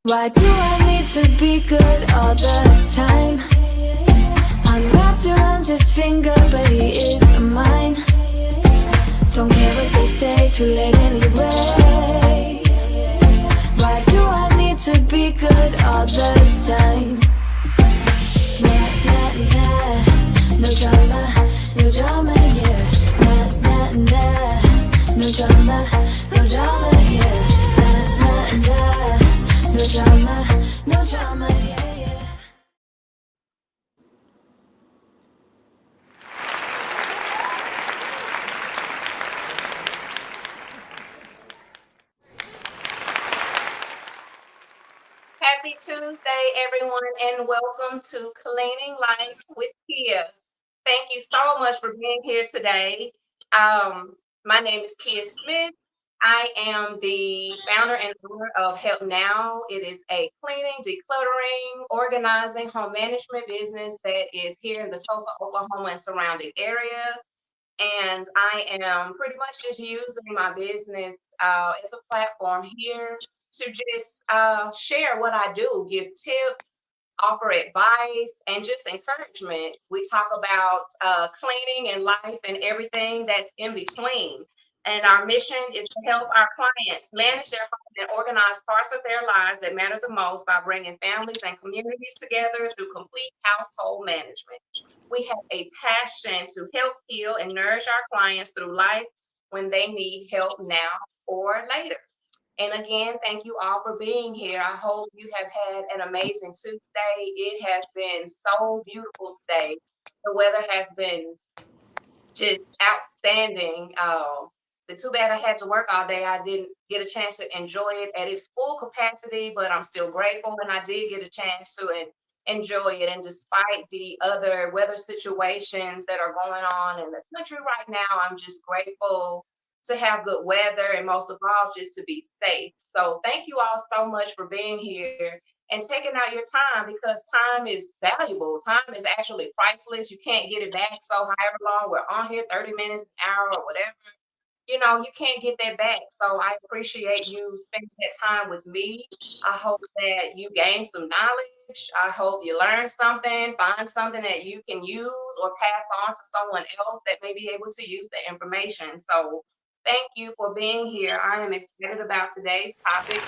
Why do I need to be good all the time? I'm wrapped around his finger, but he is mine. Don't care what they say, too late anyway. Why do I need to be good all the time? Nah, nah, nah, no drama, no drama, yeah. Nah, nah, nah, no drama, no drama, yeah. Nah, nah, nah, no drama, no drama, yeah, yeah. Happy Tuesday, everyone, and welcome to Cleaning Life with Kia. Thank you so much for being here today. My name is Kia Smith. I am the founder and owner of Help Now. It is a cleaning, decluttering, organizing, home management business that is here in the Tulsa, Oklahoma, and surrounding area. And I am pretty much just using my business as a platform here to just share what I do, give tips, offer advice, and just encouragement. We talk about cleaning and life and everything that's in between. And our mission is to help our clients manage their home and organize parts of their lives that matter the most by bringing families and communities together through complete household management. We have a passion to help heal and nourish our clients through life when they need help now or later. And again, thank you all for being here. I hope you have had an amazing Tuesday. It has been so beautiful today. The weather has been just outstanding. It's too bad I had to work all day. I didn't get a chance to enjoy it at its full capacity, but I'm still grateful, and I did get a chance to enjoy it. And despite the other weather situations that are going on in the country right now, I'm just grateful to have good weather and most of all, just to be safe. So thank you all so much for being here and taking out your time because time is valuable. Time is actually priceless. You can't get it back. So however long we're on here, 30 minutes, an hour, or whatever, you can't get that back. So I appreciate you spending that time with me. I hope that you gain some knowledge. I hope you learn something, find something that you can use or pass on to someone else that may be able to use the information. So thank you for being here. I am excited about today's topic.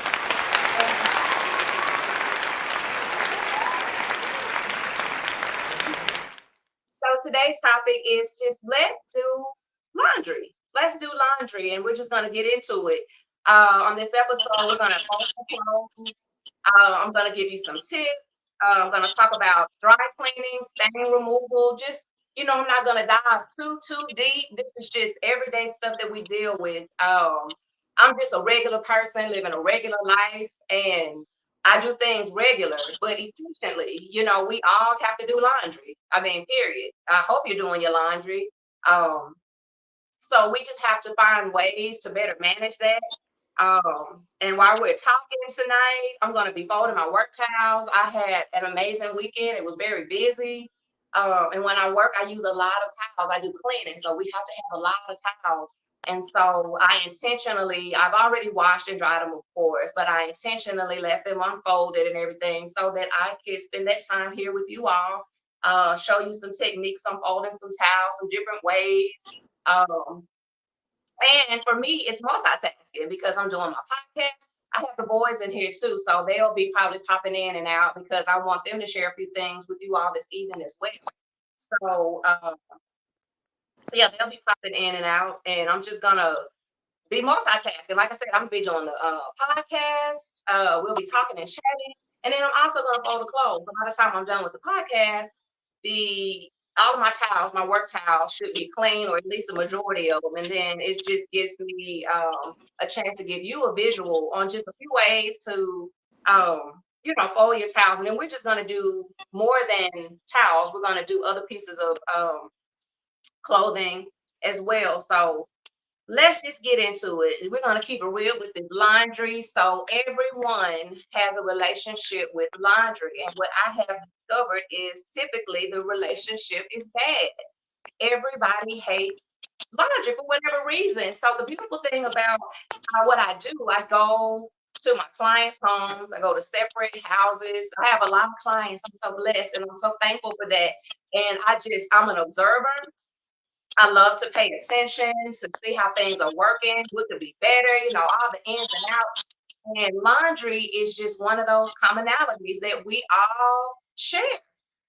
So today's topic is just let's do laundry. Let's do laundry, and we're just gonna get into it. On this episode, we're gonna fold the clothes. I'm gonna give you some tips. I'm gonna talk about dry cleaning, stain removal. Just I'm not gonna dive too deep. This is just everyday stuff that we deal with. I'm just a regular person living a regular life, and I do things regular but efficiently. We all have to do laundry. I mean, period. I hope you're doing your laundry. Um, so we just have to find ways to better manage that. And while we're talking tonight, I'm going to be folding my work towels. I had an amazing weekend. It was very busy. And when I work, I use a lot of towels. I do cleaning, so we have to have a lot of towels. And so I've already washed and dried them, of course, but I intentionally left them unfolded and everything so that I could spend that time here with you all, show you some techniques on folding some towels, some different ways. Um, and for me, it's multitasking because I'm doing my podcast. I have the boys in here too, so they'll be probably popping in and out because I want them to share a few things with you all this evening as well. So, yeah, they'll be popping in and out, and I'm just gonna be multitasking. Like I said, I'm gonna be doing the podcast. We'll be talking and chatting, and then I'm also gonna fold the clothes. So by the time I'm done with the podcast, the all of my towels, my work towels, should be clean, or at least a majority of them. And then it just gives me a chance to give you a visual on just a few ways to fold your towels. And then we're just gonna do more than towels. We're gonna do other pieces of clothing as well. So let's just get into it. We're going to keep it real with the laundry. So everyone has a relationship with laundry. And what I have discovered is typically the relationship is bad. Everybody hates laundry for whatever reason. So the beautiful thing about what I do, I go to my clients' homes. I go to separate houses. I have a lot of clients. I'm so blessed and I'm so thankful for that. And I'm an observer. I love to pay attention to see how things are working, what could be better, all the ins and outs. And laundry is just one of those commonalities that we all share.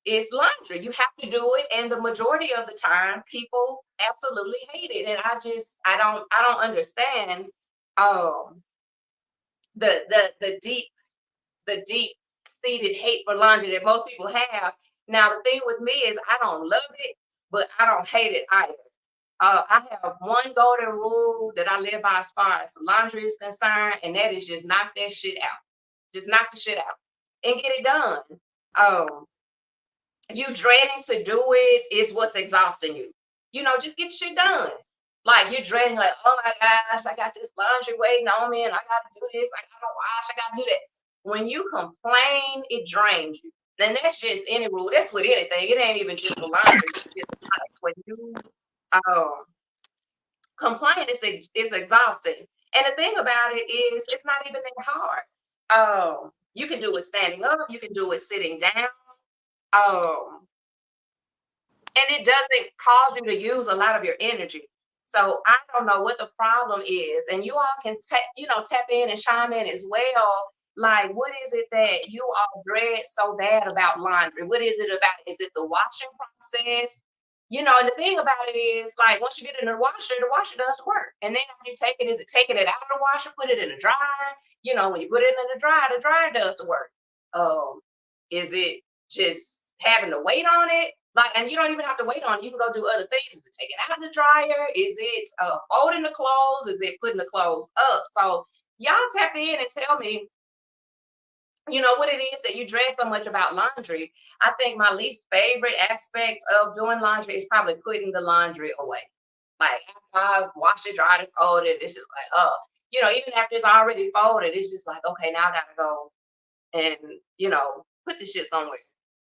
It's laundry. You have to do it, and the majority of the time, people absolutely hate it. And I don't understand um the deep seated hate for laundry that most people have. Now, the thing with me is I don't love it, but I don't hate it either. I have one golden rule that I live by as far as laundry is concerned, and that is just knock that shit out. Just knock the shit out and get it done. Um, you dreading to do it is what's exhausting you. Just get shit done. Like you're dreading, like, oh my gosh, I got this laundry waiting on me, and I got to do this. I got to wash. I got to do that. When you complain, it drains you. Then that's just any rule. That's with anything. It ain't even just the laundry. It's just like when you um, complain, it's exhausting. And the thing about it is, it's not even that hard. You can do it standing up. You can do it sitting down. Um, and it doesn't cause you to use a lot of your energy. So I don't know what the problem is, and you all can tap in and chime in as well. Like, what is it that you all dread so bad about laundry? What is it about? Is it the washing process? And the thing about it is, like, once you get in the washer does the work. And then after you take it, is it taking it out of the washer, put it in the dryer? When you put it in the dryer does the work. Um, is it just having to wait on it? Like, and you don't even have to wait on it. You can go do other things. Is it taking out of the dryer? Is it folding the clothes? Is it putting the clothes up? So y'all tap in and tell me, what it is that you dread so much about laundry. I think my least favorite aspect of doing laundry is probably putting the laundry away. Like after I've washed it, dried it, folded, it's just like, oh, even after it's already folded, it's just like, okay, now I gotta go and put this shit somewhere.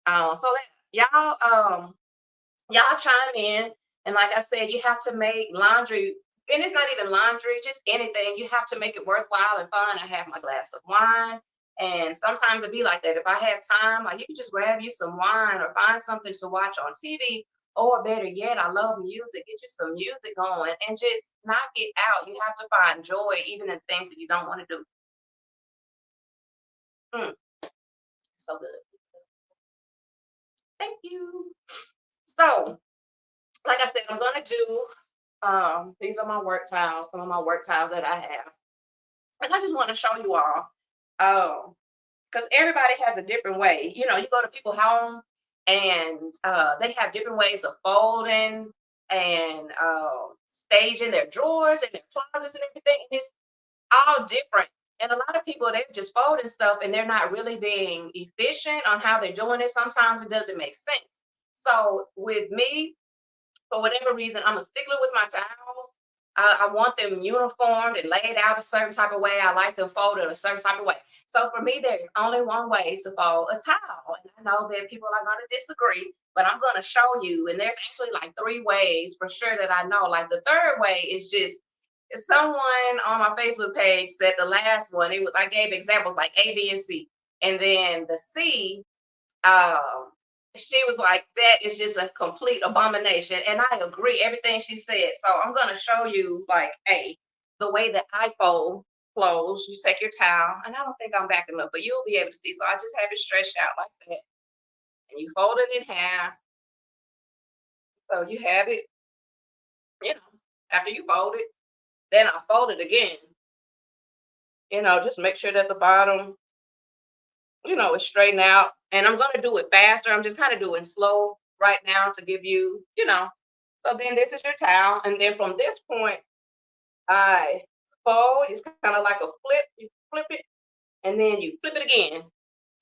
So that y'all chime in, and like I said, you have to make laundry, and it's not even laundry, just anything. You have to make it worthwhile and fun. I have my glass of wine, and sometimes it'd be like that. If I have time, like you can just grab you some wine or find something to watch on TV. Or better yet, I love music. Get you some music going and just knock it out. You have to find joy even in things that you don't want to do. Mm, so good. Thank you. So, like I said, I'm gonna do these are my work towels, some of my work towels that I have. And I just want to show you all. Because everybody has a different way. You go to people's homes and they have different ways of folding and staging their drawers and their closets and everything. And it's all different. And a lot of people, they're just folding stuff and they're not really being efficient on how they're doing it. Sometimes it doesn't make sense. So with me, for whatever reason, I'm a stickler with my towels. I want them uniformed and laid out a certain type of way. I like them folded a certain type of way. So for me, there's only one way to fold a towel. And I know that people are going to disagree, but I'm going to show you. And there's actually like three ways for sure that I know. Like the third way is just someone on my Facebook page said the last one, I gave examples like A, B, and C. And then the C, um, she was like, that is just a complete abomination. And I agree, everything she said. So I'm going to show you, like, the way that I fold clothes. You take your towel, and I don't think I'm backing up, but you'll be able to see. So I just have it stretched out like that. And you fold it in half. So you have it, after you fold it, then I fold it again. Just make sure that the bottom it's straightened out. And I'm going to do it faster. I'm just kind of doing slow right now to give you. So then this is your towel. And then from this point, I fold. It's kind of like a flip. You flip it and then you flip it again.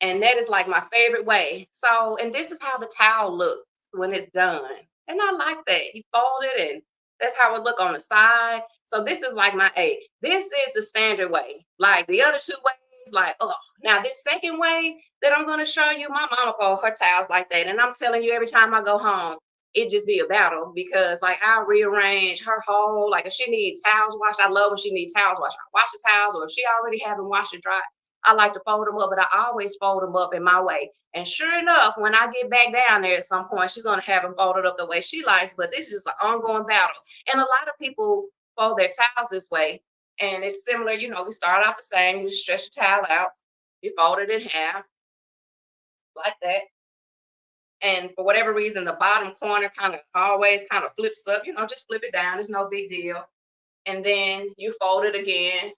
And that is like my favorite way. So, and this is how the towel looks when it's done. And I like that. You fold it and that's how it look on the side. So this is like my A. This is the standard way. Like the other two ways, like, oh, now this second way that I'm going to show you, my mama fold her towels like that. And I'm telling you, every time I go home, it just be a battle because like I'll rearrange her whole like if she needs towels washed, I love when she needs towels washed. I wash the towels, or if she already have them washed and dry, I like to fold them up, but I always fold them up in my way. And sure enough, when I get back down there at some point, she's gonna have them folded up the way she likes. But this is just an ongoing battle. And a lot of people fold their towels this way, and it's similar. We start off the same. You stretch the towel out, you fold it in half like that, and for whatever reason, the bottom corner kind of always kind of flips up. Just flip it down. It's no big deal. And then you fold it again.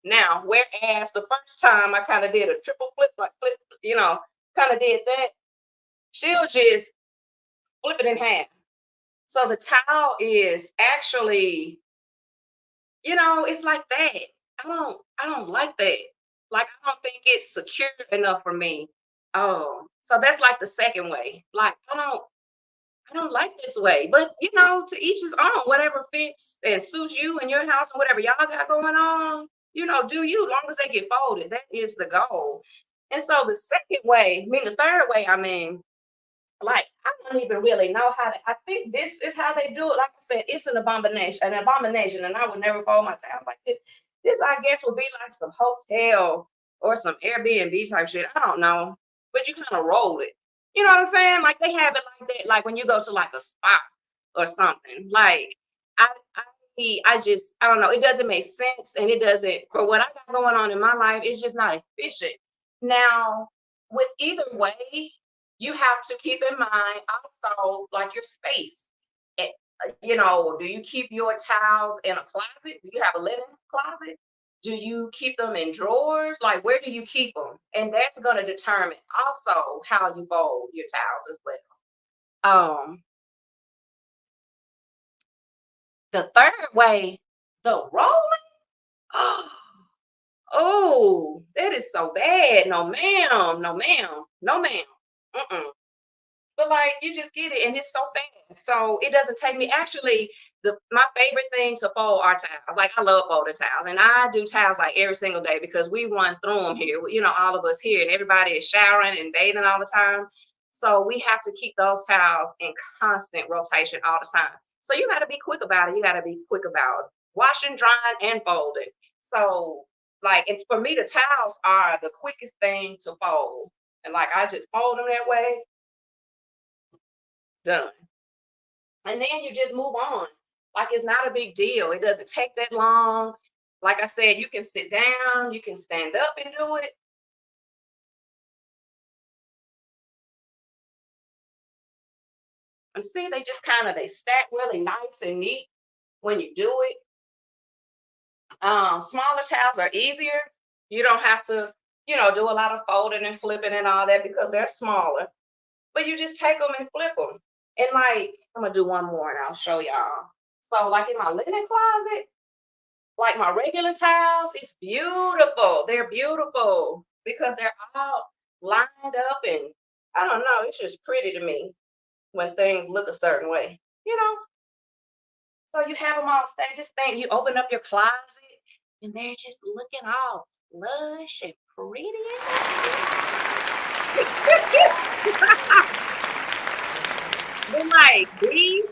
Now, whereas the first time I kind of did a triple flip, like flip, kind of did that, she'll just flip it in half. So the towel is actually, it's like that. I don't like that. Like I don't think it's secure enough for me. Oh, so that's like the second way. Like I don't like this way, but to each his own. Whatever fits and suits you and your house and whatever y'all got going on, do you. Long as they get folded, that is the goal. And so the second way, the third way, like I don't even really know how to. I think this is how they do it. Like I said, it's an abomination, and I would never fold my towels like this. This, I guess, would be like some hotel or some Airbnb type shit. I don't know, but you kind of roll it. You know what I'm saying? Like they have it like that. Like when you go to like a spa or something. Like I, I don't know. It doesn't make sense, and it doesn't for what I got going on in my life. It's just not efficient. Now, with either way, you have to keep in mind also like your space. Eh, do you keep your towels in a closet? Do you have a linen closet? Do you keep them in drawers? Like, where do you keep them? And that's going to determine also how you fold your towels as well. Um, the third way, the rolling. Oh, oh, that is so bad. No, ma'am. No, ma'am. No, ma'am. Mm-mm. But like you just get it and it's so fast. So it doesn't take me actually my favorite thing to fold are towels. Like I love folding towels. And I do towels like every single day because we run through them here. All of us here and everybody is showering and bathing all the time. So we have to keep those towels in constant rotation all the time. So you got to be quick about it. You got to be quick about washing, drying, and folding. So like it's for me, the towels are the quickest thing to fold. And like I just fold them that way, done. And then you just move on. Like it's not a big deal. It doesn't take that long. Like I said, you can sit down, you can stand up and do it. And see, they stack really nice and neat when you do it. Smaller towels are easier. You don't have to, do a lot of folding and flipping and all that because they're smaller. But you just take them and flip them. And like, I'm gonna do one more and I'll show y'all. So like in my linen closet, like my regular towels, it's beautiful. They're beautiful because they're all lined up and I don't know, it's just pretty to me when things look a certain way, you know? So you have them all stand, just think you open up your closet and they're just looking all lush and pretty. Then like these,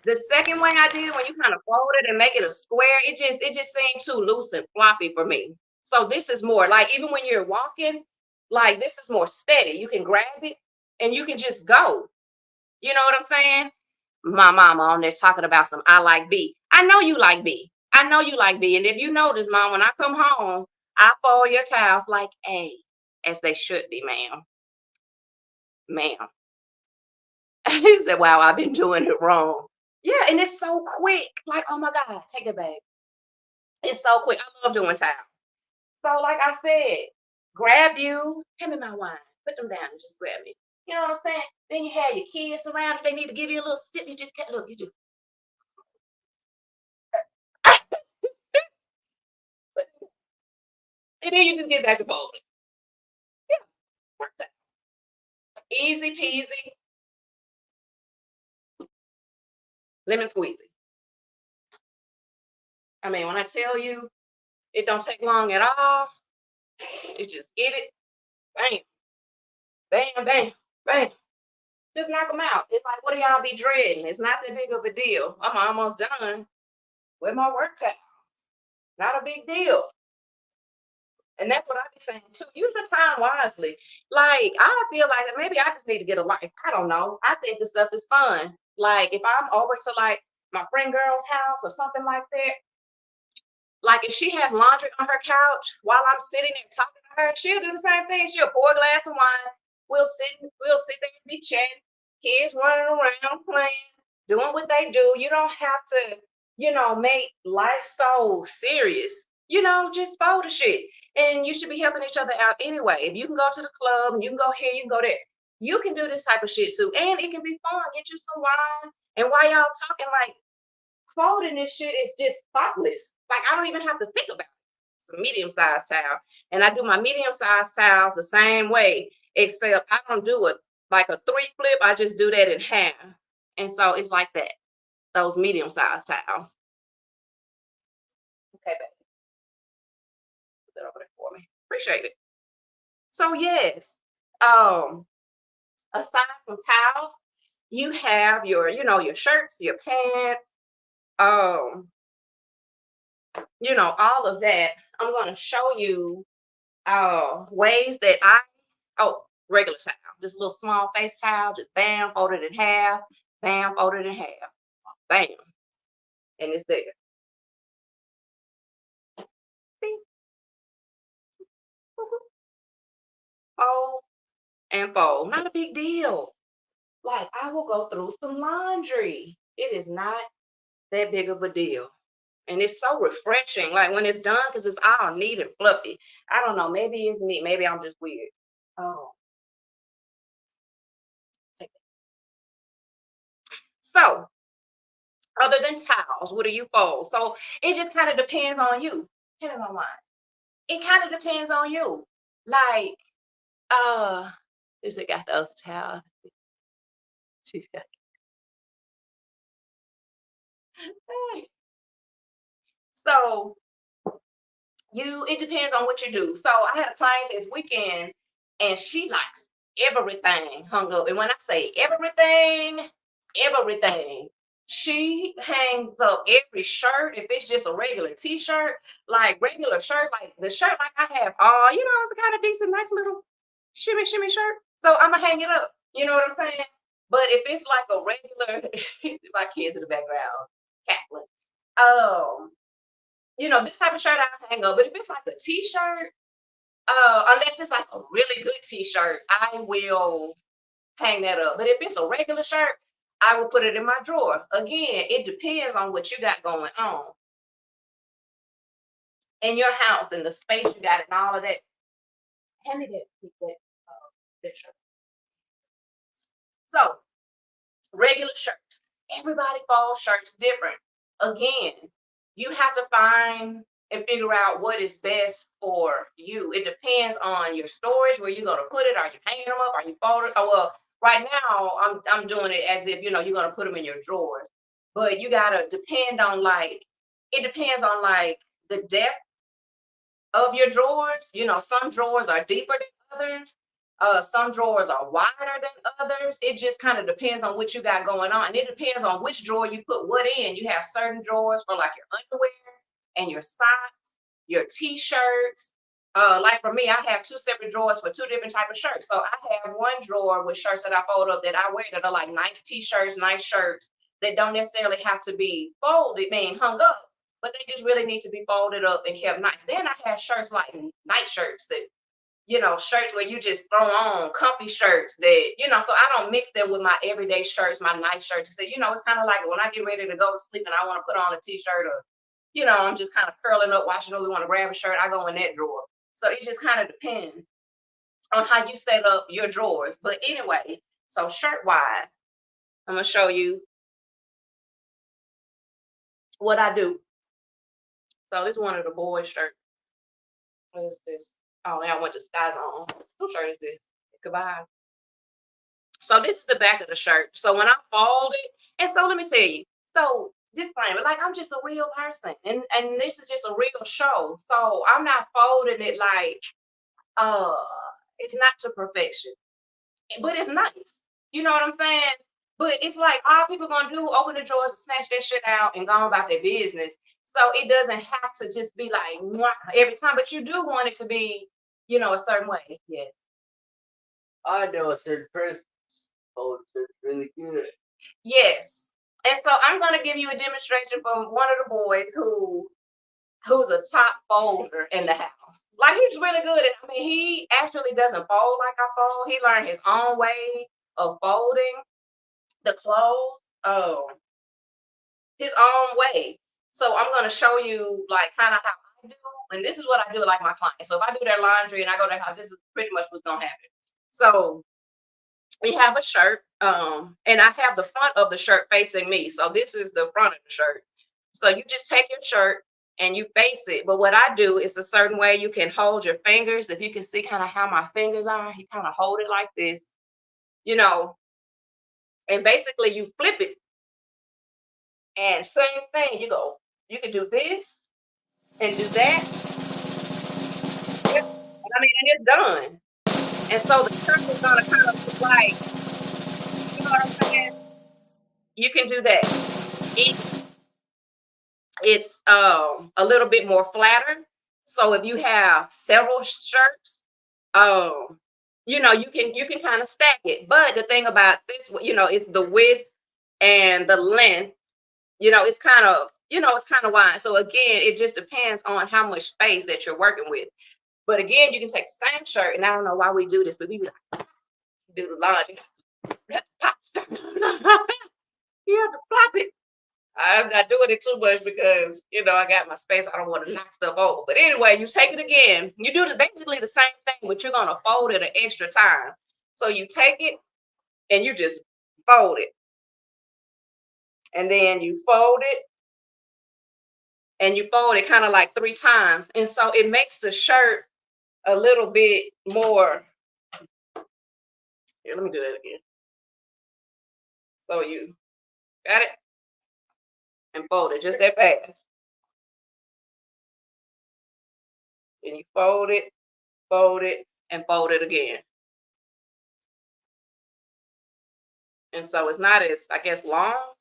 the second way I did when you kind of fold it and make it a square, it just seemed too loose and floppy for me. So this is more like even when you're walking, like this is more steady. You can grab it and you can just go. You know what I'm saying? My mama on there talking about some I like B. I know you like B. I know you like B. And if you notice, mom, when I come home, I fold your towels like A, as they should be, ma'am. Ma'am. He said, wow, I've been doing it wrong. Yeah, and it's so quick. Like, oh my God, take it back. It's so quick. I love doing towels. So, like I said, grab you, hand me my wine, put them down and just grab me. You know what I'm saying? Then you have your kids around. If they need to give you a little sip, you just can't look, you just and then you just get back to bowling. Yeah, works out. Easy peasy, lemon squeezy. When I tell you it don't take long at all, you just get it, bam, bam, bam, bam. Just knock them out. It's like, what do y'all be dreading? It's not that big of a deal. I'm almost done with my work towel. Not a big deal. And that's what I be saying too. Use your time wisely. Like I feel like maybe I just need to get a life. I don't know. I think this stuff is fun. Like if I'm over to like my friend girl's house or something like that, like if she has laundry on her couch while I'm sitting there talking to her, she'll do the same thing. She'll pour a glass of wine. We'll sit there and be chatting, kids running around playing, doing what they do. You don't have to, make life so serious. Just fold the shit. And you should be helping each other out anyway. If you can go to the club and you can go here, you can go there. You can do this type of shit too. And it can be fun. Get you some wine. And while y'all talking, like folding this shit is just spotless. Like I don't even have to think about it. It's a medium-sized towel. And I do my medium-sized towels the same way, except I don't do it like a three flip. I just do that in half. And so it's like that. Those medium-sized towels. Okay, baby. Put that over there for me. Appreciate it. So yes, um, aside from towels, you have your shirts, your pants, um, all of that. I'm going to show you ways that oh, regular towel, just a little small face towel, just bam, folded in half, bam, folded in half, bam, and it's there. See? Fold and fold. Not a big deal. Like I will go through some laundry. It is not that big of a deal. And it's so refreshing, like when it's done, because it's all neat and fluffy. I don't know, maybe it's me, maybe I'm just weird. Oh, take that. So, other than towels, what do you fold? So it just kind of depends on you. Hit it on mine. It kind of depends on you. Like, uh, this got those towels. She's got. So it depends on what you do. So I had a client this weekend and she likes everything hung up. And when I say everything, she hangs up every shirt. If it's just a regular t-shirt, like regular shirts, like the shirt like I have it's a kind of decent, nice little shimmy shirt. So I'm gonna hang it up. You know what I'm saying? But if it's like a regular, my kids in the background cackling. Um, this type of shirt I hang up. But if it's like a t-shirt, unless it's like a really good t-shirt, I will hang that up. But if it's a regular shirt, I will put it in my drawer. Again, it depends on what you got going on in your house and the space you got and all of that. Hand me that shirt. So regular shirts. Everybody falls shirts different. Again, you have to find and figure out what is best for you. It depends on your storage, where you're gonna put it. Are you hanging them up? Are you folding? Oh well, right now I'm doing it as if you're gonna put them in your drawers. But you gotta depend on it depends on like the depth of your drawers. Some drawers are deeper than others. Some drawers are wider than others. It just kind of depends on what you got going on. And it depends on which drawer you put what in. You have certain drawers for like your underwear and your socks, your t-shirts. Like for me, I have two separate drawers for two different type of shirts. So I have one drawer with shirts that I fold up that I wear that are like nice t-shirts, nice shirts that don't necessarily have to be folded, being hung up, but they just really need to be folded up and kept nice. Then I have shirts like night shirts that shirts where you just throw on comfy shirts that, so I don't mix them with my everyday shirts, my night shirts. So, it's kind of like when I get ready to go to sleep and I want to put on a t-shirt or, I'm just kind of curling up, watching movie, want to grab a shirt, I go in that drawer. So it just kind of depends on how you set up your drawers. But anyway, so shirt wise, I'm going to show you what I do. So this is one of the boys' shirts. What is this? Oh, yeah, I went to Sky Zone. Whose shirt is this? Goodbye. So this is the back of the shirt. So when I fold it, and so let me tell you. So disclaimer, like I'm just a real person, and this is just a real show. So I'm not folding it like uh, it's not to perfection, but it's nice. You know what I'm saying? But it's like all people gonna do, open the drawers and snatch that shit out and go on about their business. So it doesn't have to just be like mwah every time, but you do want it to be, a certain way. Yes. I know a certain person holds it really good. Yes. And so I'm gonna give you a demonstration from one of the boys who's a top folder in the house. Like he's really good at, he actually doesn't fold like I fold. He learned his own way of folding the clothes, his own way. So I'm gonna show you like kind of how I do, and this is what I do with like my clients. So if I do their laundry and I go to their house, this is pretty much what's gonna happen. So we have a shirt, and I have the front of the shirt facing me. So this is the front of the shirt. So you just take your shirt and you face it. But what I do is a certain way you can hold your fingers. If you can see kind of how my fingers are, you kind of hold it like this, you know, and basically you flip it. And same thing, you can do this and do that. Yep. And it's done. And so the shirt is gonna kind of look like, you know what I'm saying? You can do that. It's a little bit more flatter. So if you have several shirts, you can kind of stack it. But the thing about this, it's the width and the length. It's kind of wide. So again, it just depends on how much space that you're working with. But again, you can take the same shirt, and I don't know why we do this, but we be like, do the laundry. You have to flop it. I'm not doing it too much because I got my space. I don't want to knock stuff over. But anyway, you take it again. You do basically the same thing, but you're gonna fold it an extra time. So you take it and you just fold it, and then you fold it, and you fold it kind of like 3 times, and so it makes the shirt a little bit more. Here, let me do that again. So you got it and fold it just that fast, and you fold it, and fold it again. And so it's not as, I guess, long,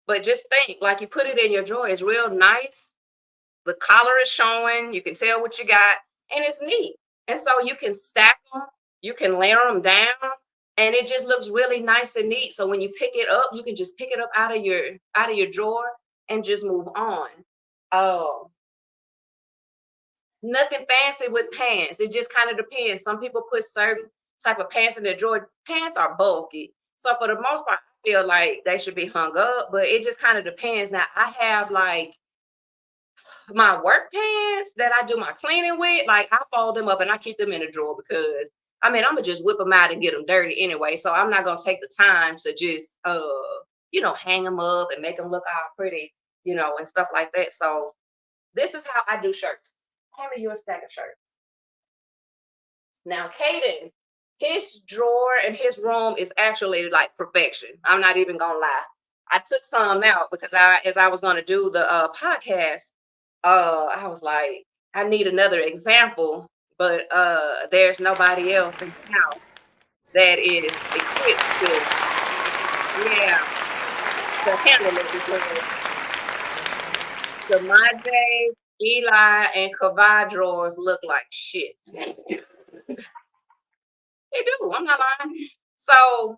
but just think like you put it in your drawer. It's real nice. The collar is showing. You can tell what you got, and it's neat. And so you can stack them, you can layer them down, and it just looks really nice and neat. So when you pick it up, you can just pick it up out of your drawer and just move on. Oh, nothing fancy with pants. It just kind of depends. Some people put certain type of pants in their drawer. Pants are bulky. So for the most part, I feel like they should be hung up, but it just kind of depends. Now I have like my work pants that I do my cleaning with, like I fold them up and I keep them in a drawer because I'm gonna just whip them out and get them dirty anyway. So I'm not gonna take the time to just hang them up and make them look all pretty, and stuff like that. So this is how I do shirts. Hand me your stack of shirts. Now, Caden, his drawer and his room is actually like perfection. I'm not even gonna lie. I took some out because as I was gonna do the podcast, I was like, I need another example, but there's nobody else in the house that is equipped to, yeah, to handle it because the Majay, Eli, and Kavai drawers look like shit. They do. I'm not lying. So,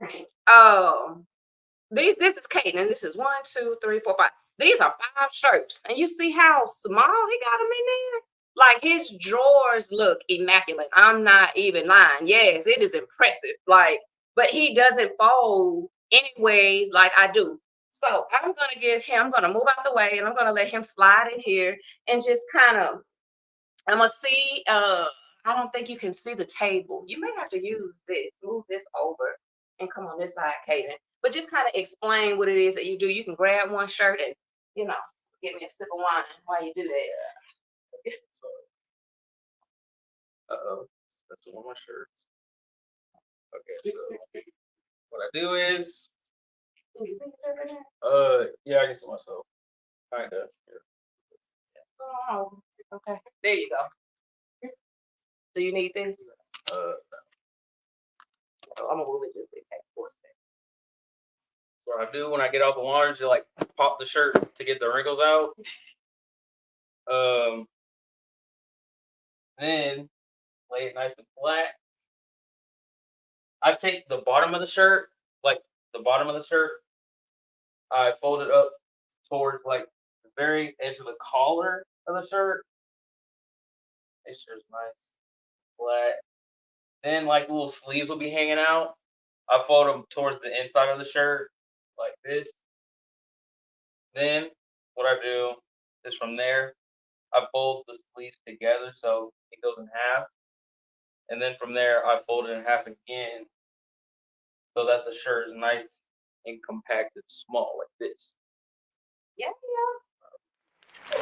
this is Caden, and this is 1, 2, 3, 4, 5. These are 5 shirts, and you see how small he got them in there. Like his drawers look immaculate. I'm not even lying. Yes, it is impressive. Like, but he doesn't fold anyway like I do. So I'm gonna move out the way, and I'm gonna let him slide in here and just kind of. I'm gonna see. I don't think you can see the table. You may have to use this. Move this over and come on this side, Kaden. But just kind of explain what it is that you do. You can grab one shirt and you know get me a sip of wine while you do that. So, uh-oh, that's one of my shirts. Okay, so what I do is, Can you see yourself in there? yeah, I can see myself, kinda. Oh, okay. There you go. Do you need this? Uh, Oh, I'm gonna move it just in case for a second. what I do when I get out the laundry to like pop the shirt to get the wrinkles out. Then lay it nice and flat. I take the bottom of the shirt, like the bottom of the shirt, I fold it up towards like the very edge of the collar of the shirt. Make sure it's nice, flat. Then like the little sleeves will be hanging out. I fold them towards the inside of the shirt, like this. Then what I do is from there, I fold the sleeves together so it goes in half. And then from there, I fold it in half again so that the shirt is nice and compacted small like this. Yeah, yeah.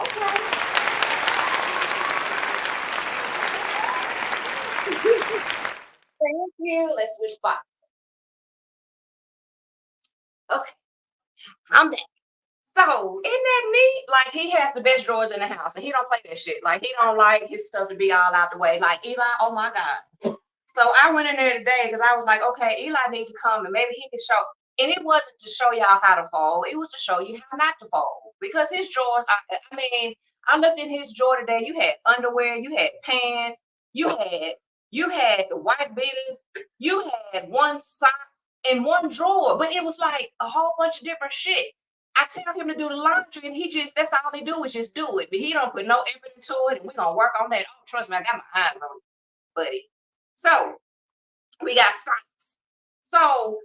Okay. Thank you. Let's switch spots. Okay, I'm back. So, isn't that neat? Like, he has the best drawers in the house, and he don't play that shit. Like, he don't like his stuff to be all out the way. Like, Eli, oh my God. So I went in there today because I was like, okay, Eli needs to come and maybe he can show. And it wasn't to show y'all how to fold. It was to show you how not to fold. Because his drawers, I mean, I looked in his drawer today. You had underwear, you had pants, you had the white beaters, you had one sock in one drawer, but it was like a whole bunch of different shit. I tell him to do the laundry and that's all they do is just do it. But he don't put no effort into it, and we're gonna work on that. Oh, trust me, I got my eyes on it, buddy. So we got socks. So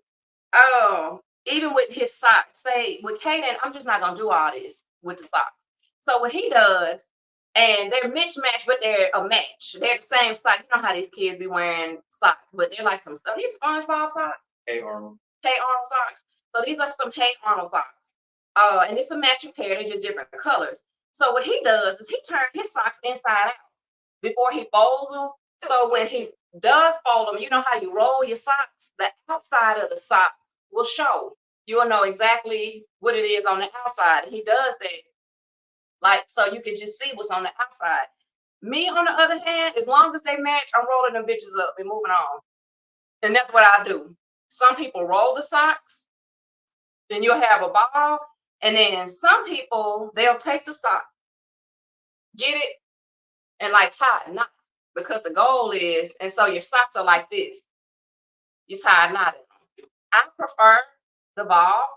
even with his socks, say with Kaden, I'm just not gonna do all this with the socks. So what he does, and they're mismatched, but they're a match. They're the same sock. You know how these kids be wearing socks, but they're like some stuff. These SpongeBob socks. Hey Arnold. Hey Arnold socks. So these are some Hey Arnold socks. And it's a matching pair. They're just different colors. So what he does is he turns his socks inside out before he folds them. So when he does fold them, you know how you roll your socks? The outside of the sock will show. You will know exactly what it is on the outside. And he does that, like, so you can just see what's on the outside. Me, on the other hand, as long as they match, I'm rolling them bitches up and moving on. And that's what I do. Some people roll the socks, then you'll have a ball. And then some people, they'll take the sock, get it, and like tie a knot. Because the goal is, and so your socks are like this. You tie a knot in them. I prefer the ball,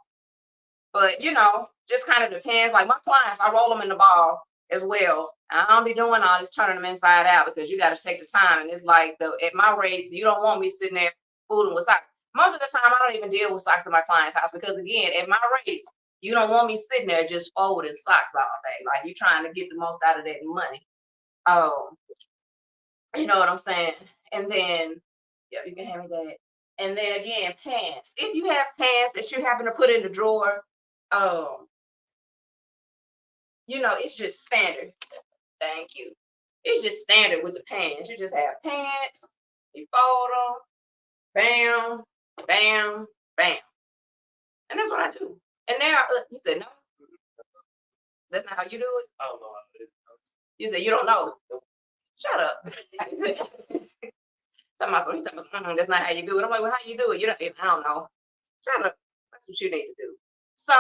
but you know, just kind of depends. Like my clients, I roll them in the ball as well. I don't be doing all this turning them inside out because you got to take the time. And it's like at my rates, you don't want me sitting there fooling with socks. Most of the time, I don't even deal with socks in my client's house because again, at my rates, you don't want me sitting there just folding socks all day. Like you're trying to get the most out of that money. You know what I'm saying? And then, yeah, you can hand me that. And then again, pants. If you have pants that you happen to put in the drawer, you know, it's just standard. Thank you. It's just standard with the pants. You just have pants, you fold them, bam, bam, bam. And that's what I do. And now, you said no? That's not how you do it? I don't know. You said you don't know? Shut up. That's not how you do it. I'm like, well, how you do it? I don't know. Shut up. That's what you need to do. So,